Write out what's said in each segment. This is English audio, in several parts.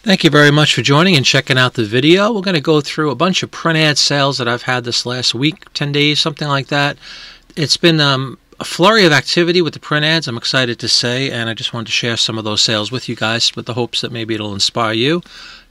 Thank you very much for joining and checking out the video. We're going to go through a bunch of print ad sales that I've had this last week, 10 days, something like that. It's been a flurry of activity with the print ads, I'm excited to say, and I just wanted to share some of those sales with you guys with the hopes that maybe it'll inspire you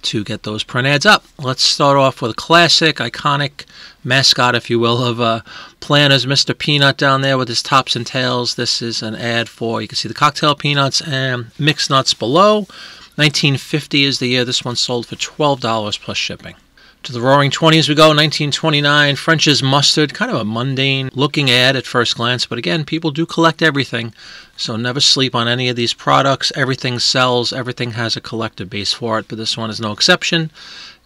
to get those print ads up. Let's start off with a classic, iconic mascot, if you will, of Planters, Mr. Peanut down there with his tops and tails. This is an ad for, you can see the cocktail peanuts and mixed nuts below. 1950 is the year this one sold for $12 plus shipping. To the Roaring 20s we go, 1929, French's Mustard, kind of a mundane looking ad at first glance, but again, people do collect everything, so never sleep on any of these products. Everything sells, everything has a collector base for it, but this one is no exception.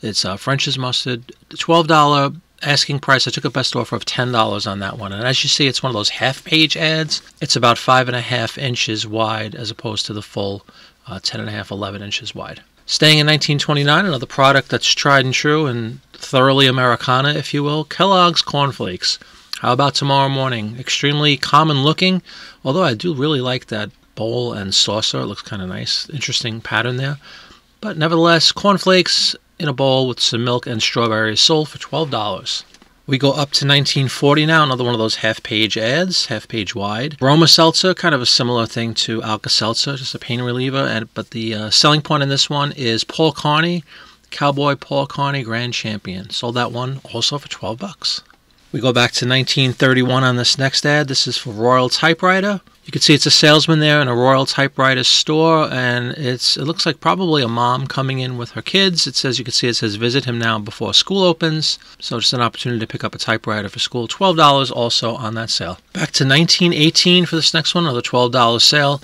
It's French's Mustard, $12 asking price. I took a best offer of $10 on that one, and as you see, it's one of those half-page ads. It's about 5.5 inches wide as opposed to the full 10.5, 11 inches wide. Staying in 1929, another product that's tried and true and thoroughly Americana, if you will, Kellogg's Corn Flakes. How about tomorrow morning? Extremely common looking, although I do really like that bowl and saucer. It looks kind of nice. Interesting pattern there. But nevertheless, Corn Flakes in a bowl with some milk and strawberries sold for $12. We go up to 1940 now, another one of those half-page ads, half-page wide. Roma Seltzer, kind of a similar thing to Alka-Seltzer, just a pain reliever, but the selling point in this one is Paul Carney, Cowboy Paul Carney Grand Champion. Sold that one also for $12. We go back to 1931 on this next ad. This is for Royal Typewriter. You can see it's a salesman there in a Royal Typewriter store, and it looks like probably a mom coming in with her kids. It says, you can see it says visit him now before school opens. So just an opportunity to pick up a typewriter for school. $12 also on that sale. Back to 1918 for this next one, another $12 sale.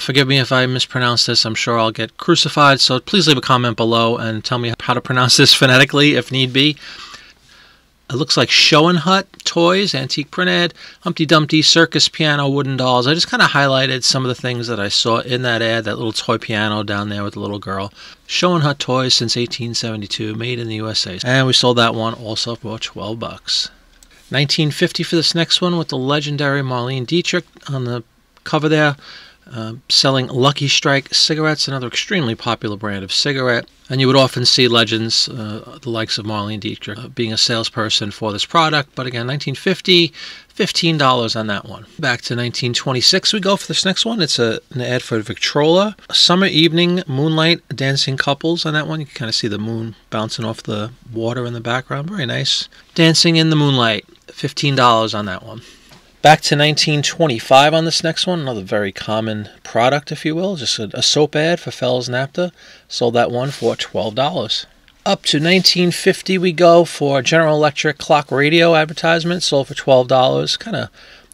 Forgive me if I mispronounce this. I'm sure I'll get crucified, so please leave a comment below and tell me how to pronounce this phonetically if need be. It looks like Show and Hut toys, antique print ad, Humpty Dumpty, circus piano, wooden dolls. I just kind of highlighted some of the things that I saw in that ad, that little toy piano down there with the little girl. Show and Hut toys since 1872, made in the USA. And we sold that one also for $12. 1950 for this next one with the legendary Marlene Dietrich on the cover there. Selling Lucky Strike cigarettes, another extremely popular brand of cigarette. And you would often see legends, the likes of Marlene Dietrich, being a salesperson for this product. But again, 1950, $15 on that one. Back to 1926 we go for this next one. It's an ad for Victrola. Summer evening moonlight dancing couples on that one. You can kind of see the moon bouncing off the water in the background. Very nice. Dancing in the moonlight. $15 on that one. Back to 1925 on this next one, another very common product, if you will, just a soap ad for Fells Naphtha. Sold that one for $12. Up to 1950 we go for General Electric clock radio advertisement, sold for $12. Kind of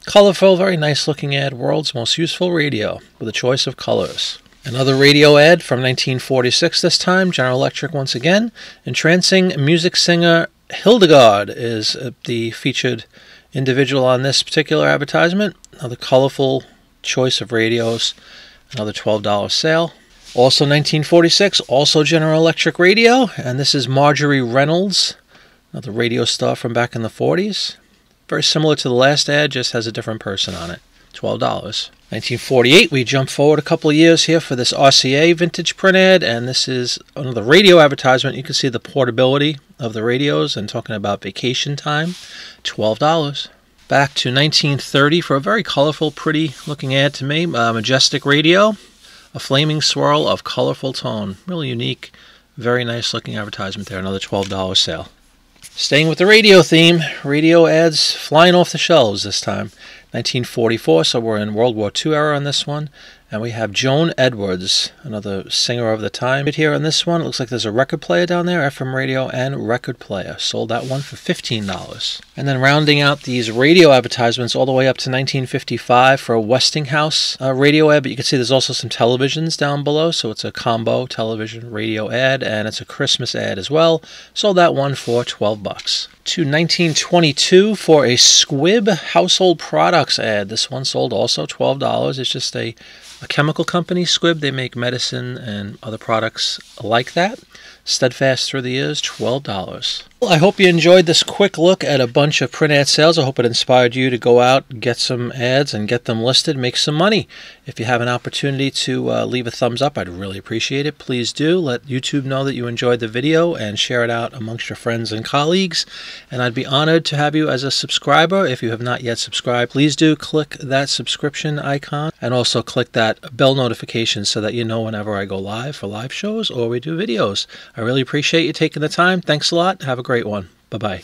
colorful, very nice looking ad, world's most useful radio with a choice of colors. Another radio ad from 1946 this time, General Electric once again. Entrancing music singer Hildegard is the featured individual on this particular advertisement. Another colorful choice of radios, another $12 sale. Also 1946, also General Electric radio, and this is Marjorie Reynolds, another radio star from back in the 40s. Very similar to the last ad, just has a different person on it. $12. 1948, we jump forward a couple of years here for this RCA vintage print ad, and this is another radio advertisement. You can see the portability of the radios and talking about vacation time. $12. Back to 1930 for a very colorful, pretty looking ad to me. Majestic Radio, a flaming swirl of colorful tone. Really unique, very nice looking advertisement there. Another $12 sale. Staying with the radio theme, radio ads flying off the shelves this time. 1944, so we're in World War II era on this one. And we have Joan Edwards, another singer of the time. Here on this one, it looks like there's a record player down there, FM radio and record player. Sold that one for $15. And then rounding out these radio advertisements all the way up to 1955 for a Westinghouse radio ad. But you can see there's also some televisions down below. So it's a combo television radio ad, and it's a Christmas ad as well. Sold that one for $12. To 1922 for a Squibb household products ad. This one sold also $12. It's just a chemical company, Squibb. They make medicine and other products like that. Steadfast through the years, $12. Well, I hope you enjoyed this quick look at a bunch of print ad sales. I hope it inspired you to go out, get some ads, and get them listed, make some money. If you have an opportunity to leave a thumbs up, I'd really appreciate it. Please do. Let YouTube know that you enjoyed the video and share it out amongst your friends and colleagues. And I'd be honored to have you as a subscriber. If you have not yet subscribed, please do click that subscription icon and also click that bell notification so that you know whenever I go live for live shows or we do videos. I really appreciate you taking the time. Thanks a lot. Have a great one. Bye-bye.